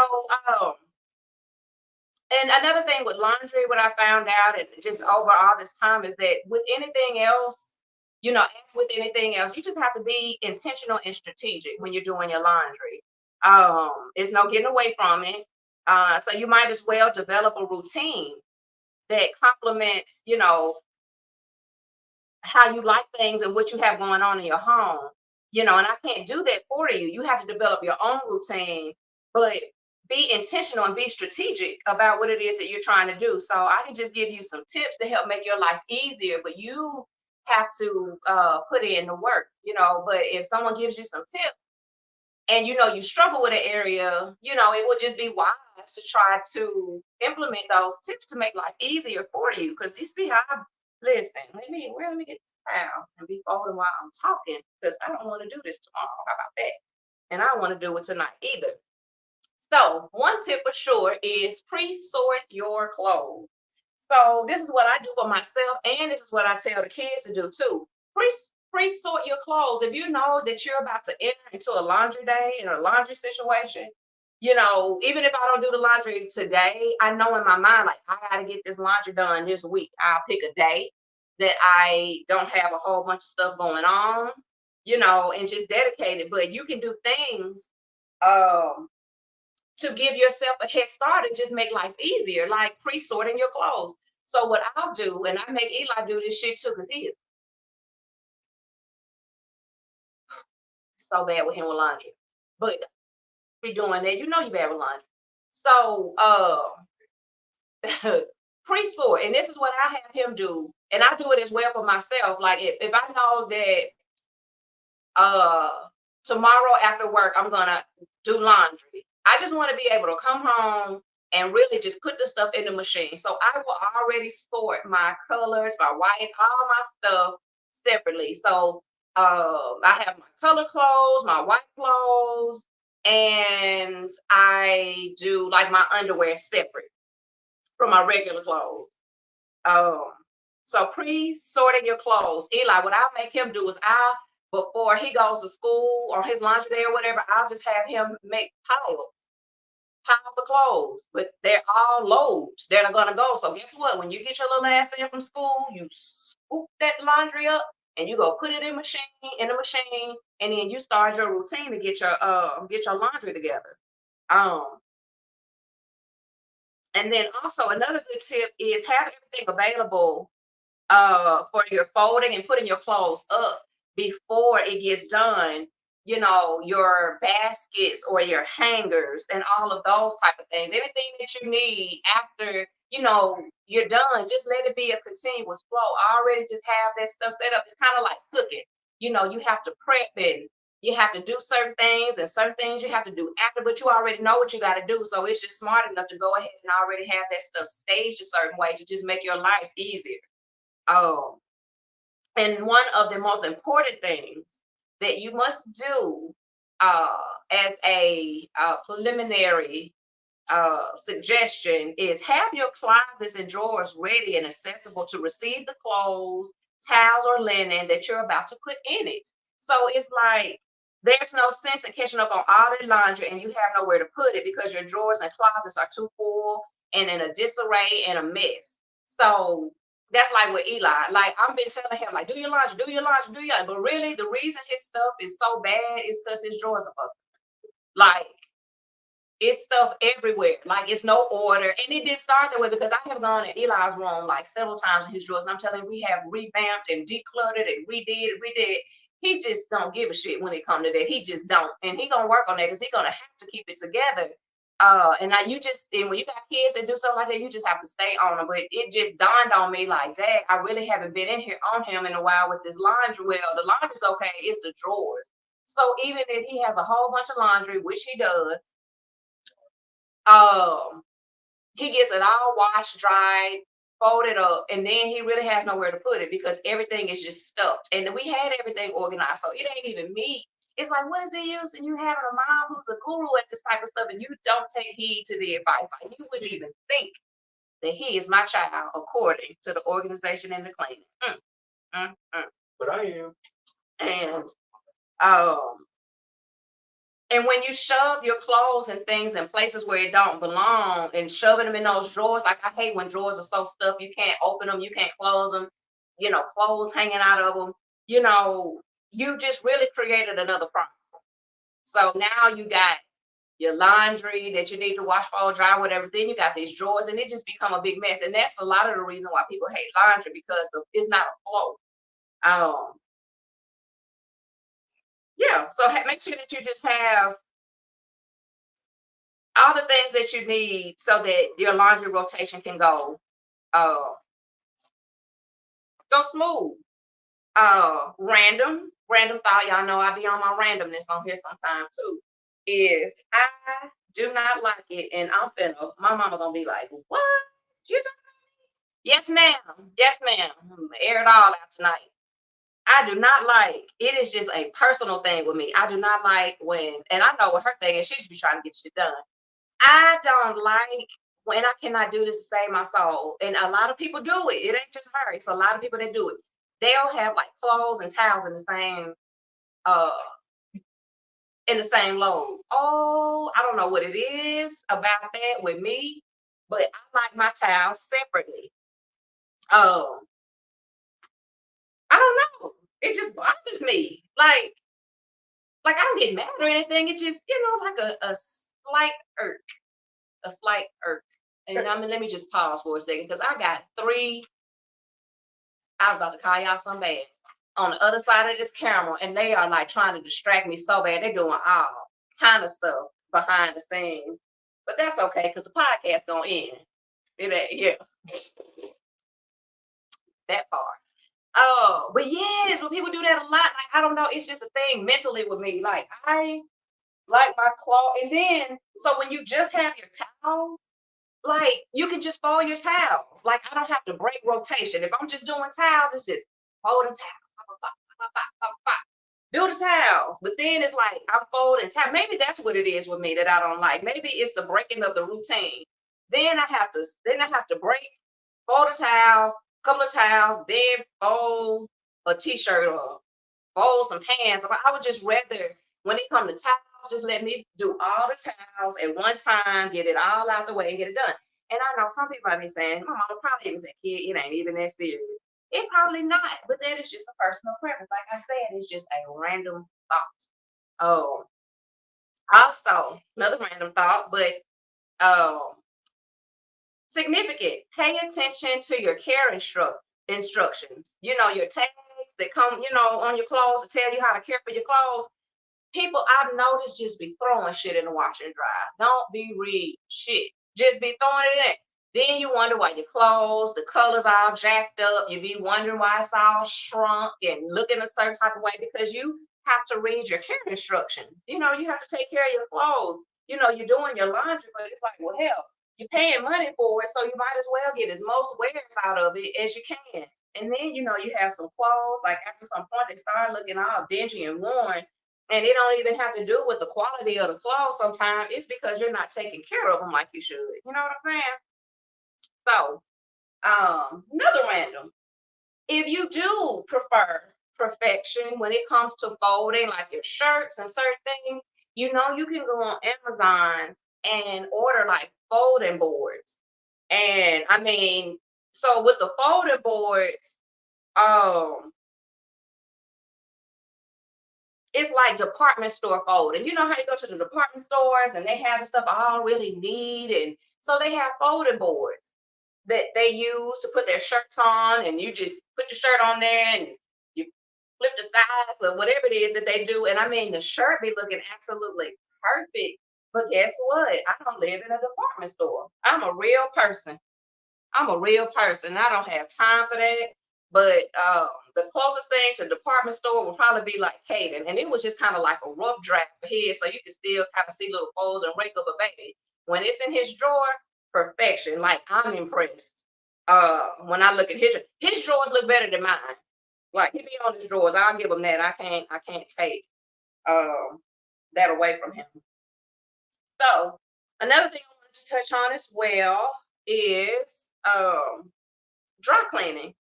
and another thing with laundry, what I found out, and just over all this time, is that with anything else, you know, as with anything else, you just have to be intentional and strategic when you're doing your laundry. There's no getting away from it. So you might as well develop a routine that complements, you know, how you like things and what you have going on in your home, you know, and I can't do that for you. You have to develop your own routine, but be intentional and be strategic about what it is that you're trying to do. So I can just give you some tips to help make your life easier, but you have to put in the work, you know. But if someone gives you some tips and, you know, you struggle with an area, you know, it would just be wise to try to implement those tips to make life easier for you. Because you see how listen, let me get this towel and be folding while I'm talking because I don't want to do this tomorrow. How about that? And I don't want to do it tonight either. So one tip for sure is pre-sort your clothes. So this is what I do for myself, and this is what I tell the kids to do too. pre-sort your clothes. If you know that you're about to enter into a laundry day in a laundry situation, even if I don't do the laundry today, I know in my mind, like, I got to get this laundry done this week. I'll pick a day that I don't have a whole bunch of stuff going on, and just dedicate it. But you can do things um, to give yourself a head start and just make life easier, like pre-sorting your clothes. So what I'll do, and I make Eli do this shit too, because he is so bad with him with laundry. But be doing that, you bad with laundry. So pre-sort, and this is what I have him do, and I do it as well for myself. Like if I know that tomorrow after work I'm gonna do laundry, I just want to be able to come home and really just put the stuff in the machine. So I will already sort my colors, my whites, all my stuff separately. So I have my color clothes, my white clothes, and I do like my underwear separate from my regular clothes. Um, so pre-sorting your clothes. Eli, what I'll make him do is before he goes to school or his laundry day or whatever, I'll just have him make piles of clothes, but they're all loads that are gonna go. So guess what? When you get your little ass in from school, you scoop that laundry up and you go put it in the machine, and then you start your routine to get your laundry together. Um, and then also another good tip is have everything available for your folding and putting your clothes up before it gets done. Your baskets or your hangers and all of those type of things. Anything that you need after you're done, just let it be a continuous flow. I already just have that stuff set up. It's kind of like cooking. You have to prep and you have to do certain things, and certain things you have to do after, but you already know what you got to do. So it's just smart enough to go ahead and already have that stuff staged a certain way to just make your life easier. Um, and one of the most important things that you must do uh, as a preliminary suggestion is have your closets and drawers ready and accessible to receive the clothes, towels, or linen that you're about to put in it. So it's like there's no sense in catching up on all the laundry and you have nowhere to put it because your drawers and closets are too full and in a disarray and a mess. So that's like with Eli. Like I've been telling him, like, do your laundry, do your laundry, do your. But really, the reason his stuff is so bad is because his drawers are up. Like it's stuff everywhere. Like it's no order. And it did start that way because I have gone in Eli's room like several times in his drawers. And I'm telling you, we have revamped and decluttered and redid. He just don't give a shit when it comes to that. He just don't. And he gonna work on that because he gonna have to keep it together. And now and when you got kids that do something like that, you just have to stay on them. But it just dawned on me like, Dad, I really haven't been in here on him in a while with this laundry. Well, the laundry's okay, it's the drawers. So even if he has a whole bunch of laundry, which he does, he gets it all washed, dried, folded up, and then he really has nowhere to put it because everything is just stuffed. And we had everything organized, so it ain't even me. It's like, what is the use in you having a mom who's a guru at this type of stuff and you don't take heed to the advice? Like you wouldn't even think that he is my child according to the organization and the cleaning. But I am. And and when you shove your clothes and things in places where it don't belong and shoving them in those drawers, like I hate when drawers are so stuffed, you can't open them, you can't close them, clothes hanging out of them, you just really created another problem. So now you got your laundry that you need to wash, fold, dry, whatever. Then you got these drawers and it just become a big mess. And that's a lot of the reason why people hate laundry because it's not a flow. Yeah, so make sure that you just have all the things that you need so that your laundry rotation can go smooth. Random thought, y'all know I be on my randomness on here sometimes too, is I do not like it, and my mama gonna be like, what? You talking about me? Yes, ma'am. Yes, ma'am. Air it all out tonight. I do not like, it is just a personal thing with me. I do not like and I know what her thing is, she just be trying to get shit done. I don't like when I cannot do this to save my soul. And a lot of people do it. It ain't just her. It's a lot of people that do it. they'll have like clothes and towels uh in the same load. Oh, I don't know what it is about that with me, but I like my towels separately. Um, I don't know. It just bothers me. Like I don't get mad or anything. It just, like a slight irk, a slight irk. And I mean, let me just pause for a second because I got three. I was about to call y'all some bad on the other side of this camera, and they are like trying to distract me so bad. They're doing all kind of stuff behind the scenes, but that's okay because the podcast gonna end. It ain't, yeah, that part. Oh, but yes, when people do that a lot, like I don't know, it's just a thing mentally with me. Like I like my cloth, and then so when you just have your towel, like you can just fold your towels. Like I don't have to break rotation. If I'm just doing towels, it's just folding towels. Do the towels. But then it's like I'm folding towels. Maybe that's what it is with me that I don't like. Maybe it's the breaking of the routine. Then I have to break, fold a towel, couple of towels, then fold a t-shirt or fold some pants. I would just rather, when it comes to towels, just let me do all the towels at one time, get it all out the way, and get it done. And I know some people might be saying, my mama probably even said, kid, it ain't even that serious. It probably not, but that is just a personal preference. Like I said, it's just a random thought. Oh, also, another random thought, but um, significant. Pay attention to your care instructions. Your tags that come, on your clothes to tell you how to care for your clothes. People I've noticed just be throwing shit in the washer and dry. Don't be read shit. Just be throwing it in. Then you wonder why your clothes, the colors all jacked up. You be wondering why it's all shrunk and looking a certain type of way because you have to read your care instructions. You have to take care of your clothes. You're doing your laundry, but it's like, well, hell, you're paying money for it, so you might as well get as most wears out of it as you can. And then, you have some clothes, like after some point, they start looking all dingy and worn, and it don't even have to do with the quality of the clothes sometimes. It's because you're not taking care of them like you should. You know what I'm saying? So, another random. If you do prefer perfection when it comes to folding, like your shirts and certain things, you can go on Amazon and order like folding boards. And I mean, so with the folding boards, um, it's like department store folding. You know how you go to the department stores and they have the stuff all really neat, and so they have folding boards that they use to put their shirts on, and you just put your shirt on there and you flip the sides or whatever it is that they do. And I mean, the shirt be looking absolutely perfect. But guess what? I don't live in a department store. I'm a real person. I'm a real person. I don't have time for that. But the closest thing to department store would probably be like Caden. And it was just kind of like a rough draft ahead. So you can still kind of see little folds and wrinkles. But baby, when it's in his drawer, perfection. Like I'm impressed. When I look at his drawers look better than mine. Like he be on his drawers. I'll give him that. I can't take um that away from him. So another thing I wanted to touch on as well is dry cleaning.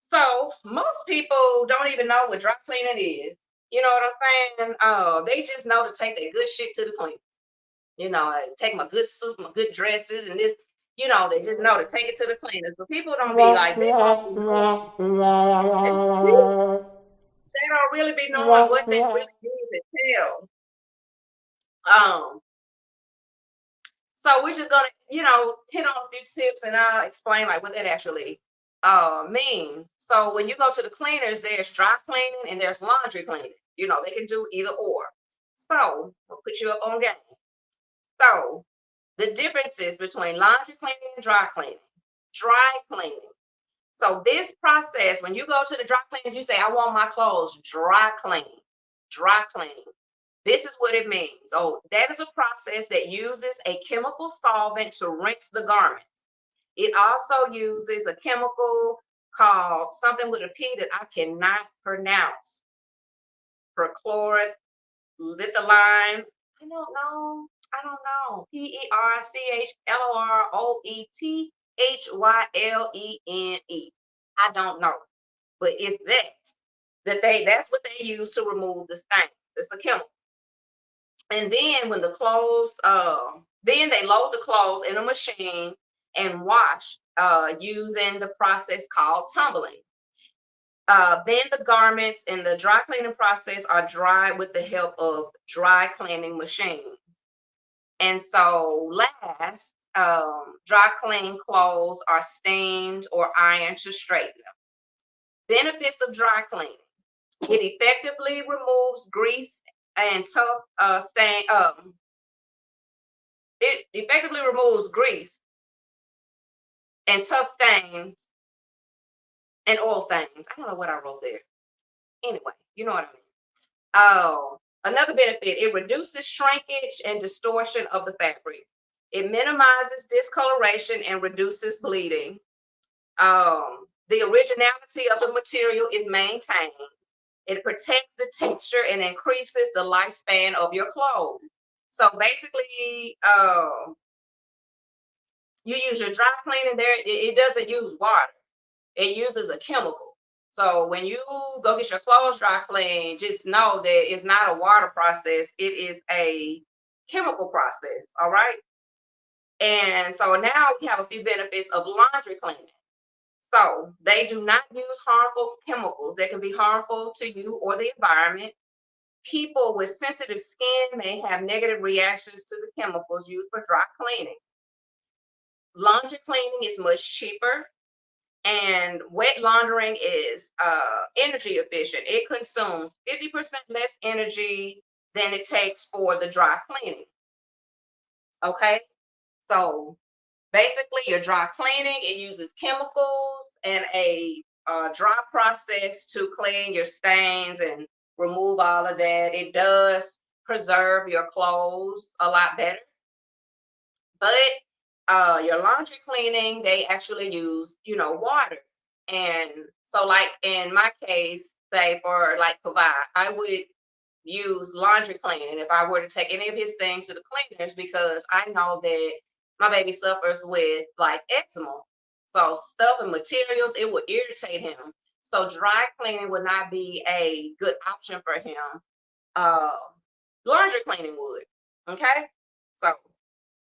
So most people don't even know what dry cleaning is. You know what I'm saying? They just know to take their good shit to the cleaners. I take my good suit, my good dresses, and this. They just know to take it to the cleaners. But people don't be like they don't really be knowing what they really need to tell. Um, So we're just gonna, hit on a few tips and I'll explain like what that actually means. So when you go to the cleaners, there's dry cleaning and there's laundry cleaning. They can do either or. So we'll put you up on game. So the differences between laundry cleaning and dry cleaning. Dry cleaning. So this process, when you go to the dry cleaners, you say, I want my clothes dry clean. Dry clean. This is what it means. Oh, that is a process that uses a chemical solvent to rinse the garments. It also uses a chemical called something with a P that I cannot pronounce. Perchlorate, litholine. I don't know. I don't know. Perchlorethylene. I don't know. but it's that's what they use to remove the stain. It's a chemical. And then when the clothes, then they load the clothes in a machine and wash using the process called tumbling. Then the garments in the dry cleaning process are dried with the help of dry cleaning machines. And so last, dry clean clothes are steamed or ironed to straighten them. Benefits of dry cleaning. It effectively removes grease and tough stain. It effectively removes grease and tough stains and oil stains. I don't know what I wrote there. Anyway, you know what I mean. Oh, another benefit, it reduces shrinkage and distortion of the fabric. It minimizes discoloration and reduces bleeding. The originality of the material is maintained. It protects the texture and increases the lifespan of your clothes. So basically, you use your dry cleaning there, it doesn't use water. It uses a chemical. So when you go get your clothes dry clean, just know that it's not a water process. It is a chemical process. All right. And so now we have a few benefits of laundry cleaning. So they do not use harmful chemicals that can be harmful to you or the environment. People with sensitive skin may have negative reactions to the chemicals used for dry cleaning. Laundry cleaning is much cheaper, and wet laundering is energy efficient. It consumes 50% less energy than it takes for the dry cleaning. Okay, so basically, your dry cleaning, it uses chemicals and a dry process to clean your stains and remove all of that. It does preserve your clothes a lot better. But your laundry cleaning, they actually use, water. And so, like in my case, say for like provide, I would use laundry cleaning if I were to take any of his things to the cleaners because I know that my baby suffers with like eczema. So stuff and materials, it would irritate him. So dry cleaning would not be a good option for him. Uh, Laundry cleaning would. Okay. So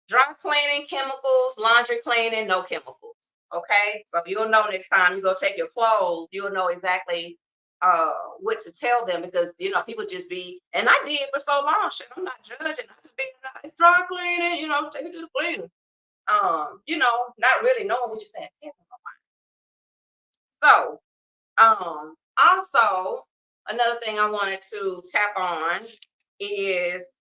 dry cleaning, chemicals, laundry cleaning, no chemicals. Okay. So you'll know next time you go take your clothes, you'll know exactly what to tell them because people just be, and I did for so long. Shit, I'm not judging. I just be dry cleaning, take it to the cleaners. Not really knowing what you're saying. So, also another thing I wanted to tap on is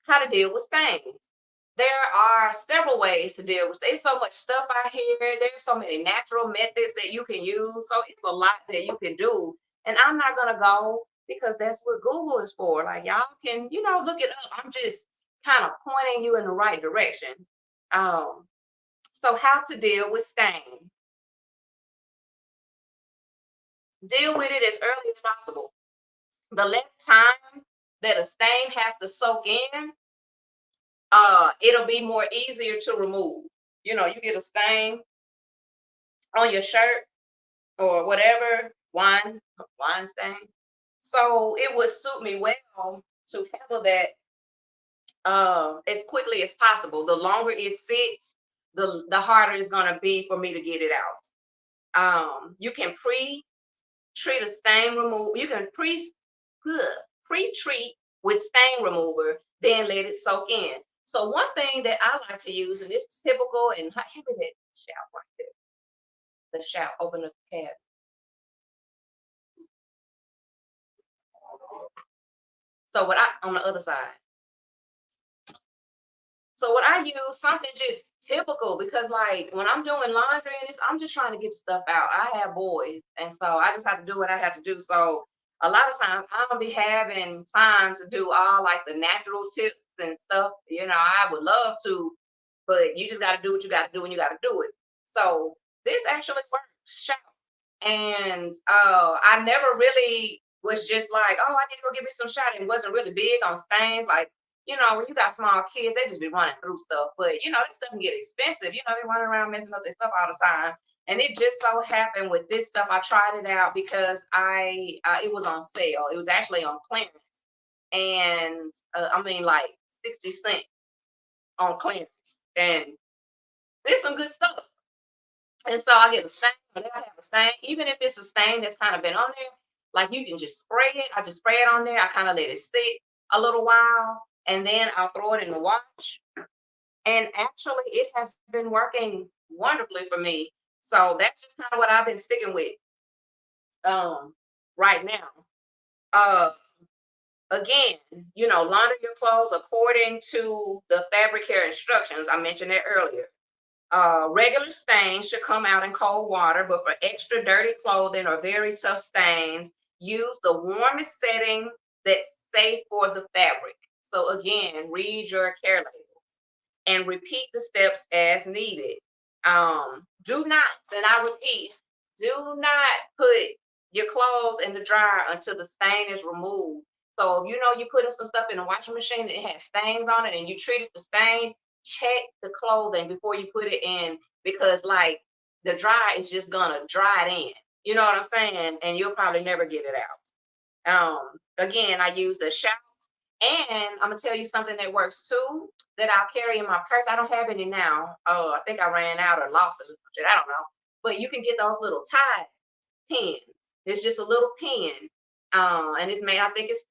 how to deal with stains. There are several ways to deal with. There's so much stuff out here. There's so many natural methods that you can use. So it's a lot that you can do. And I'm not gonna go because that's what Google is for. Like y'all can, look it up. I'm just kind of pointing you in the right direction. So how to deal with stain. Deal with it as early as possible. The less time that a stain has to soak in, it'll be more easier to remove. You get a stain on your shirt or whatever, wine stain. So it would suit me well to handle that as quickly as possible. The longer it sits, the harder it's gonna be for me to get it out. You can pre-treat a stain removal. You can pre-treat with stain remover, then let it soak in. So one thing that I like to use, and this is typical, and how heavy that shout right there. The shout, open the cabinet. So what on the other side. So what I use, something just typical because like when I'm doing laundry and this, I'm just trying to get stuff out. I have boys, and so I just have to do what I have to do. So a lot of times I don't be having time to do all like the natural tips and stuff. I would love to, but you just got to do what you got to do and you got to do it. So this actually works. Shout. And I never really was just like, oh, I need to go get me some shot. It wasn't really big on stains. Like, when you got small kids, they just be running through stuff. But, this stuff can get expensive. They running around messing up their stuff all the time. And it just so happened with this stuff, I tried it out because it was on sale. It was actually on clearance, and I mean like 60 cents on clearance, and it's some good stuff. And so I get a stain, or I have a stain, even if it's a stain that's kind of been on there, like you can just spray it. I just spray it on there. I kind of let it sit a little while, and then I'll throw it in the wash. And actually, it has been working wonderfully for me. So that's just kind of what I've been sticking with right now. Uh, Again, launder your clothes according to the fabric care instructions. I mentioned that earlier. Regular stains should come out in cold water, but for extra dirty clothing or very tough stains, use the warmest setting that's safe for the fabric. So again, read your care label and repeat the steps as needed. Do not, and I repeat, do not put your clothes in the dryer until the stain is removed. So you putting some stuff in the washing machine and it has stains on it and you treated the stain, check the clothing before you put it in, because like the dry is just gonna dry it in. You know what I'm saying? And you'll probably never get it out. Again, I use the shout, and I'm gonna tell you something that works too, that I'll carry in my purse. I don't have any now. Oh, I think I ran out or lost it or something. I don't know. But you can get those little Tide pins. It's just a little pin. And it's made, I think it's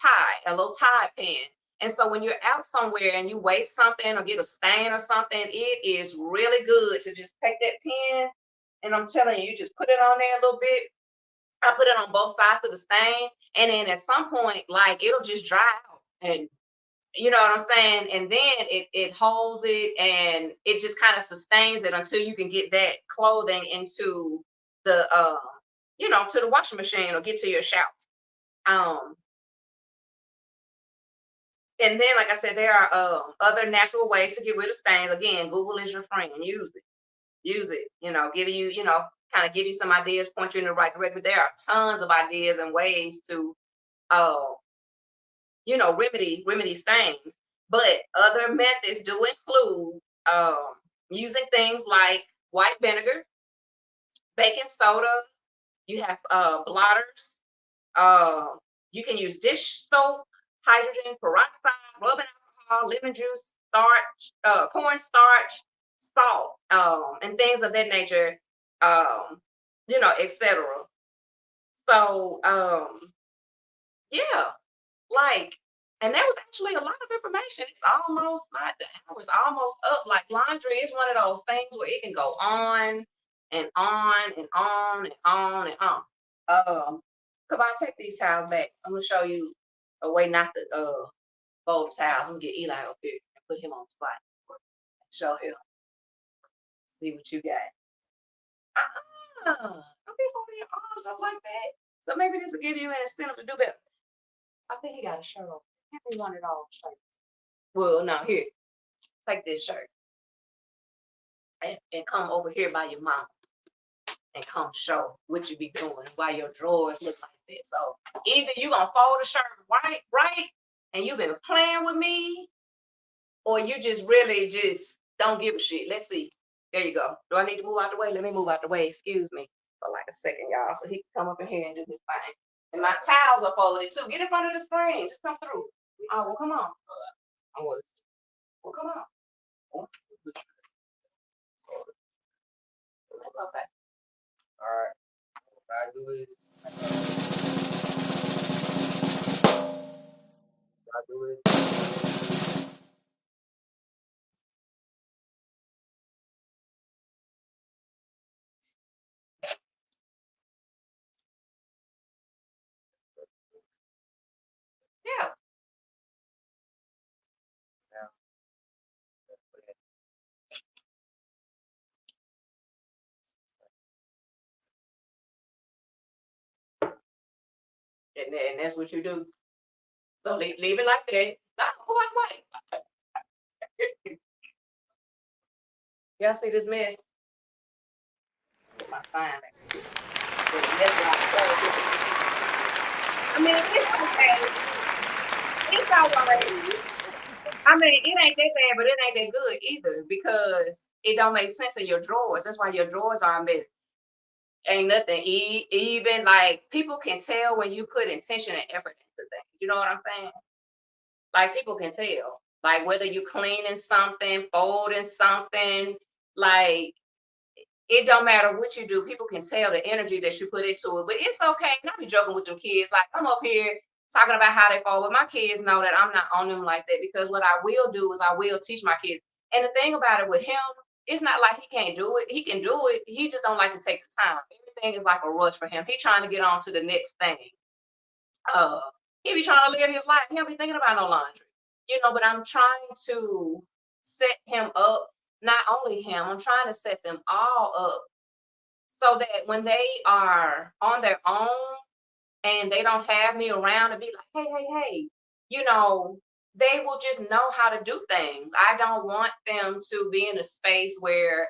Tide, a little Tide pin. And so when you're out somewhere and you waste something or get a stain or something, it is really good to just take that pin, and I'm telling you, you just put it on there a little bit. I put it on both sides of the stain, and then at some point, like it'll just dry out, and you know what I'm saying? And then it holds it, and it just kind of sustains it until you can get that clothing into the to the washing machine or get to your shower. And then, like I said, there are other natural ways to get rid of stains. Again, Google is your friend. Use it. Use it. Giving you, kind of give you some ideas, point you in the right direction. There are tons of ideas and ways to, remedy stains. But other methods do include using things like white vinegar, baking soda. You have blotters. You can use dish soap, hydrogen peroxide, rubbing alcohol, lemon juice, starch, cornstarch, salt, and things of that nature, etc. So, yeah, like, and that was actually a lot of information. It's almost like the hour's almost up. Like laundry is one of those things where it can go on and on and on and on and on. Come on, take these towels back. I'm gonna show you a way not to fold towels. I'm gonna get Eli up here and put him on the spot. Show him. See what you got. Don't be holding your arms up like that. So maybe this will give you an incentive to do better. I think he got a shirt on. Give me one of those shirts. Well, no, here. Take this shirt. And come over here by your mom. And come show what you be doing while your drawers look like this. So either you gonna fold the shirt right, and you've been playing with me, or you just really just don't give a shit. Let's see. There you go. Do I need to move out the way? Let me move out the way. Excuse me for like a second, y'all, so he can come up in here and do this thing. And my towels are folded too. Get in front of the screen. Just come through. Oh, well, come on. Well, come on. That's okay. All right. What I do is, Yeah. And that's what you do. So leave it like that. No, wait. Y'all see this mess? Get my fine back. I mean, it's okay. It's all right. I mean, it ain't that bad, but it ain't that good either because it don't make sense in your drawers. That's why your drawers are a mess. Ain't nothing even like people can tell when you put intention and effort into things. You know what I'm saying? Like people can tell. Like whether you cleaning something, folding something, like it don't matter what you do. People can tell the energy that you put into it. But it's okay. And I be joking with them kids. Like I'm up here talking about how they fall. But my kids know that I'm not on them like that because what I will do is I will teach my kids. And the thing about it with him, it's not like he can't do it. He can do it. He just don't like to take the time. Everything is like a rush for him. He trying to get on to the next thing. Uh, he be trying to live his life. He don't be thinking about no laundry. But I'm trying to set him up. Not only him, I'm trying to set them all up so that when they are on their own and they don't have me around to be like, hey, hey, hey, you know, they will just know how to do things. I don't want them to be in a space where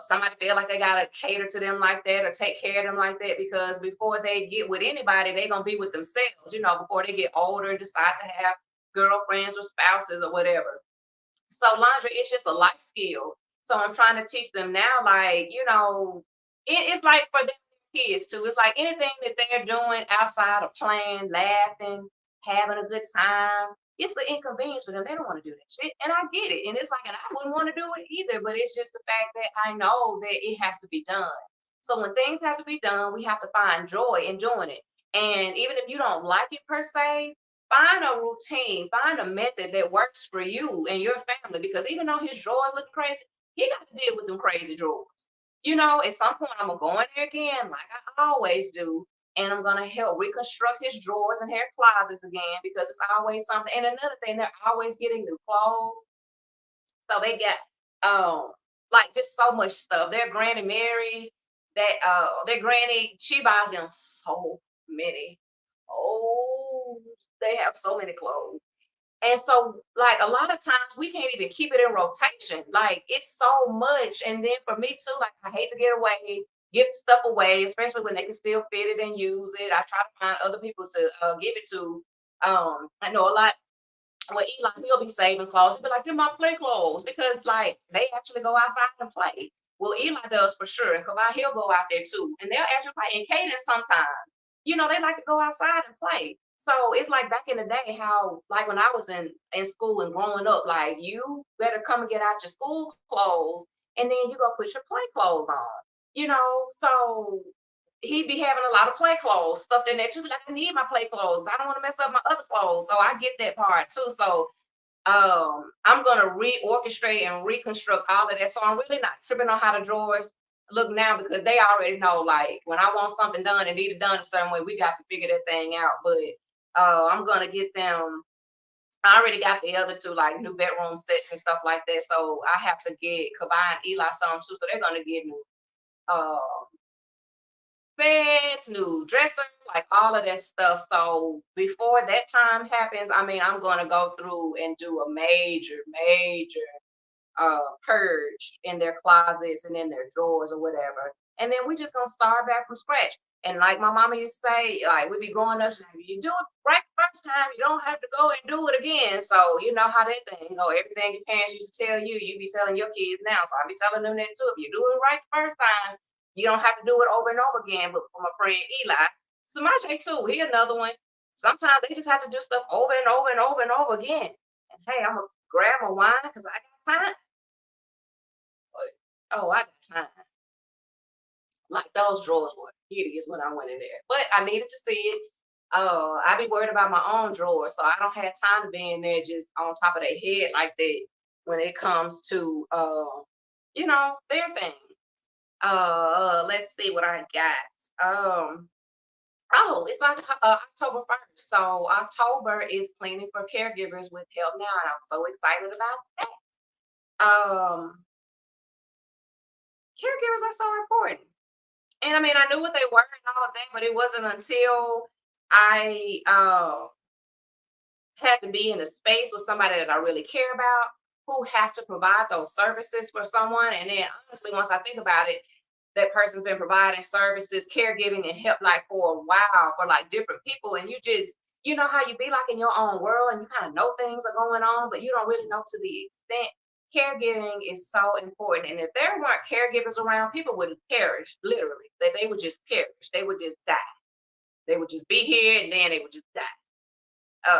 somebody feel like they gotta cater to them like that or take care of them like that because before they get with anybody, they're gonna be with themselves, before they get older and decide to have girlfriends or spouses or whatever. So laundry is just a life skill. So I'm trying to teach them now, like, it's like for them kids too. It's like anything that they're doing outside of playing, laughing, having a good time. It's the inconvenience for them. They don't want to do that shit. And I get it. And it's like, and I wouldn't want to do it either. But it's just the fact that I know that it has to be done. So when things have to be done, we have to find joy in doing it. And even if you don't like it per se, find a routine, find a method that works for you and your family. Because even though his drawers look crazy, he got to deal with them crazy drawers. At some point I'm gonna go in there again, like I always do, and I'm gonna help reconstruct his drawers and hair closets again because it's always something. And another thing, they're always getting new clothes, so they got like just so much stuff. Their granny Mary, their granny, she buys them so many. Oh, they have so many clothes. And so, like a lot of times, we can't even keep it in rotation. Like it's so much. And then for me too, like I hate to get away, give stuff away, especially when they can still fit it and use it. I try to find other people to give it to. I know a lot. Well, Eli, he'll be saving clothes. He'll be like, "They're my play clothes," because like they actually go outside and play. Well, Eli does for sure, and Kawhi he'll go out there too, and they'll actually play. And Caden sometimes, they like to go outside and play. So it's like back in the day, how like when I was in school and growing up, like you better come and get out your school clothes, and then you go put your play clothes on. So he'd be having a lot of play clothes stuffed in there too. Like I need my play clothes. I don't want to mess up my other clothes. So I get that part too. So I'm gonna reorchestrate and reconstruct all of that. So I'm really not tripping on how the drawers look now because they already know like when I want something done and need it done a certain way, we got to figure that thing out. But I'm gonna get them. I already got the other two like new bedroom sets and stuff like that. So I have to get Kabah and Eli some too. So they're gonna get new uh beds, new dressers, like all of that stuff. So before that time happens, I mean, I'm going to go through and do a major, major purge in their closets and in their drawers or whatever. And then we just gonna start back from scratch. And like my mama used to say, like we be growing up, she's like, you do it right the first time, you don't have to go and do it again. So you know how that thing go. Everything your parents used to tell you, you be telling your kids now. So I be telling them that too. If you do it right the first time, you don't have to do it over and over again. But for my friend Eli, so my J too, he another one. Sometimes they just have to do stuff over and over and over and over again. And hey, I'm gonna grab my wine because I got time. Oh, I got time. Like those drawers were hideous when I went in there, but I needed to see it. I be worried about my own drawers, so I don't have time to be in there just on top of their head like that when it comes to their thing. Let's see what I got. Oh, it's October 1st, so October is cleaning for caregivers with help now, and I'm so excited about that. Caregivers are so important. And I mean, I knew what they were and all of that, but it wasn't until I had to be in a space with somebody that I really care about who has to provide those services for someone. And then honestly, once I think about it, that person's been providing services, caregiving, and help like for a while for like different people. And you know how you be like in your own world and you kind of know things are going on, but you don't really know to the extent. Caregiving is so important. And if there weren't caregivers around, people would perish, literally. That they would just perish. They would just die. They would just be here and then they would just die.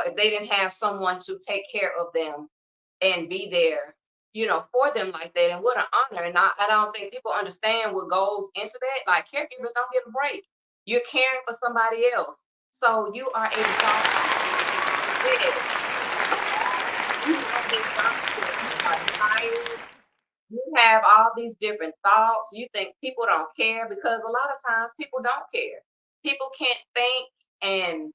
If they didn't have someone to take care of them and be there, for them like that. And what an honor. And I don't think people understand what goes into that. Like caregivers don't get a break. You're caring for somebody else. So you are exhausted. You are exhausted. You are tired. You have all these different thoughts. You think people don't care because a lot of times people don't care. People can't think and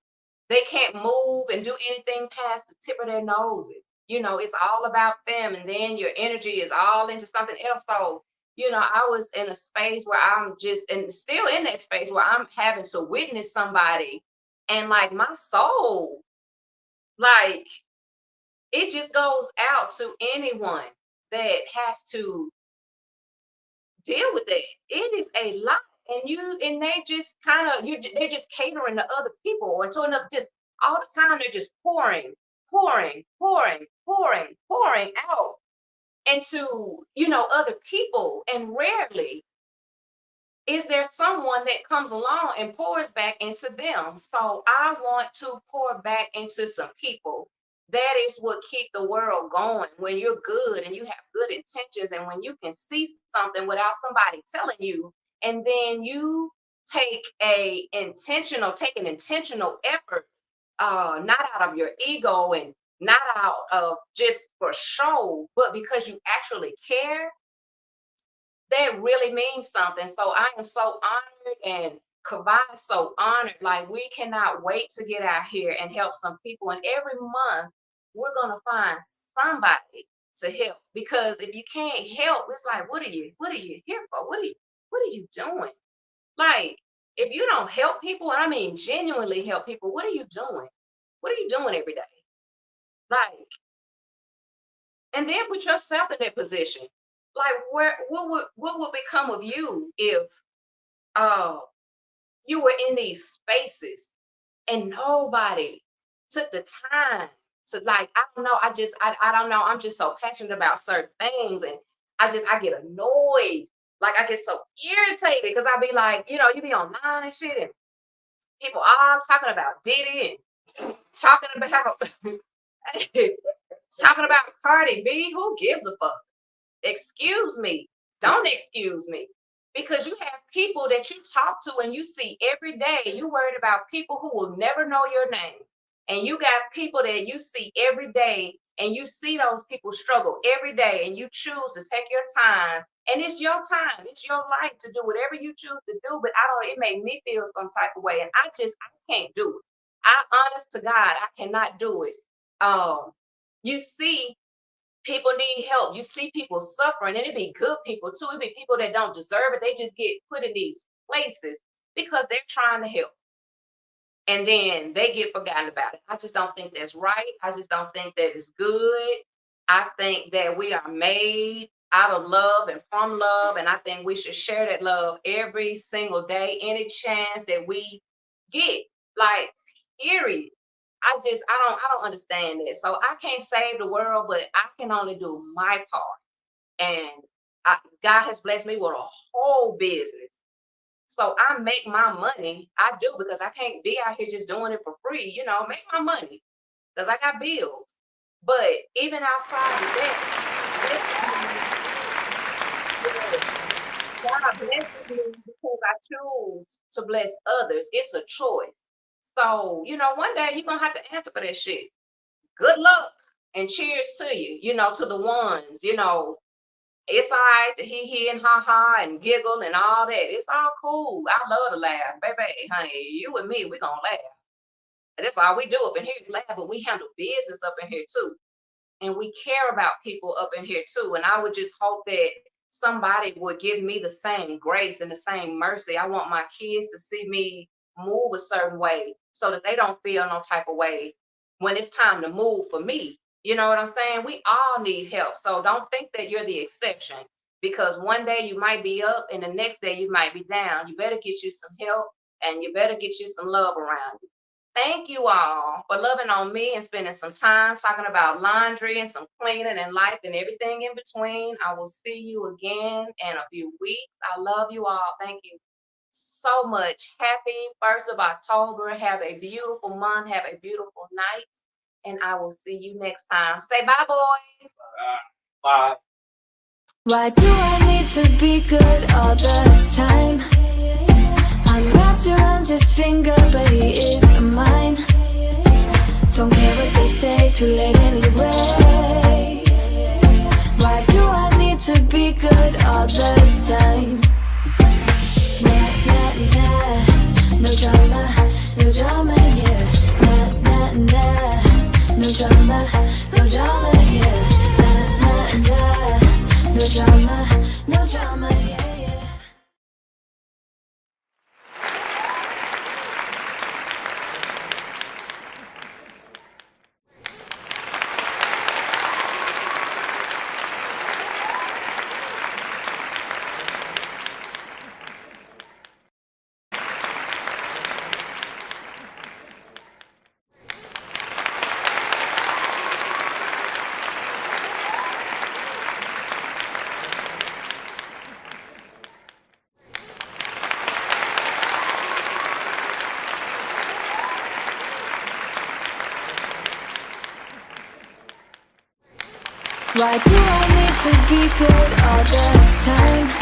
they can't move and do anything past the tip of their noses. It's all about them, and then your energy is all into something else. So, I was in a space where I'm just, and still in that space where I'm having to witness somebody, and like my soul, like it just goes out to anyone that has to deal with that. It is a lot. And they just kind of they're just catering to other people or to another, just all the time they're just pouring, pouring, pouring, pouring, pouring out into, other people. And rarely is there someone that comes along and pours back into them. So I want to pour back into some people. That is what keep the world going. When you're good and you have good intentions, and when you can see something without somebody telling you, and then you take an intentional effort, not out of your ego and not out of just for show, but because you actually care, that really means something. So I am so honored, and Kavai is so honored. Like, we cannot wait to get out here and help some people. And every month we're gonna find somebody to help. Because if you can't help, it's like, what are you here for? What are you doing? Like, if you don't help people, and I mean genuinely help people, what are you doing? What are you doing every day? Like, and then put yourself in that position. Like, what would become of you if uh you were in these spaces and nobody took the time to, like, I don't know, I don't know, I'm just so passionate about certain things, and I get annoyed. Like, I get so irritated because I be like, you be online and shit, and people all talking about Diddy and talking about talking about Cardi B. Who gives a fuck? Excuse me. Don't excuse me. Because you have people that you talk to and you see every day. You worried about people who will never know your name. And you got people that you see every day, and you see those people struggle every day, and you choose to take your time. And it's your time. It's your life to do whatever you choose to do. But it made me feel some type of way. And I can't do it. Honest to God, I cannot do it. You see people need help. You see people suffering, and it be good people too. It be people that don't deserve it. They just get put in these places because they're trying to help, and then they get forgotten about it. I just don't think that's right. I just don't think that is good. I think that we are made out of love and from love, and I think we should share that love every single day, any chance that we get. Like, period. I don't understand this. So I can't save the world, but I can only do my part. And God has blessed me with a whole business. So I make my money. I do, because I can't be out here just doing it for free. Make my money because I got bills. But even outside of that, God blesses me because I choose to bless others. It's a choice. So, one day you're going to have to answer for that shit. Good luck and cheers to you, to the ones, it's all right to hee and ha ha and giggle and all that. It's all cool. I love to laugh. Baby, honey, you and me, we're going to laugh. And that's all we do up in here is laugh, but we handle business up in here too. And we care about people up in here too. And I would just hope that somebody would give me the same grace and the same mercy. I want my kids to see me move a certain way so that they don't feel no type of way when it's time to move for me. You know what I'm saying? We all need help. So don't think that you're the exception, because one day you might be up and the next day you might be down. You better get you some help, and you better get you some love around you. Thank you all for loving on me and spending some time talking about laundry and some cleaning and life and everything in between. I will see you again in a few weeks. I love you all. Thank you so much. Happy 1st of October. Have a beautiful month. Have a beautiful night. And I will see you next time. Say bye, boys. Bye. Why do I need to be good all the time? I'm wrapped around his finger, but he is mine. Don't care what they say, too late anyway. Why do I need to be good all the time? Nah, nah, nah, no drama, no drama, yeah. Nah, nah, nah, no drama, no drama, yeah. Nah, nah, nah, no drama, no drama, yeah, yeah. Why do I need to be good all the time?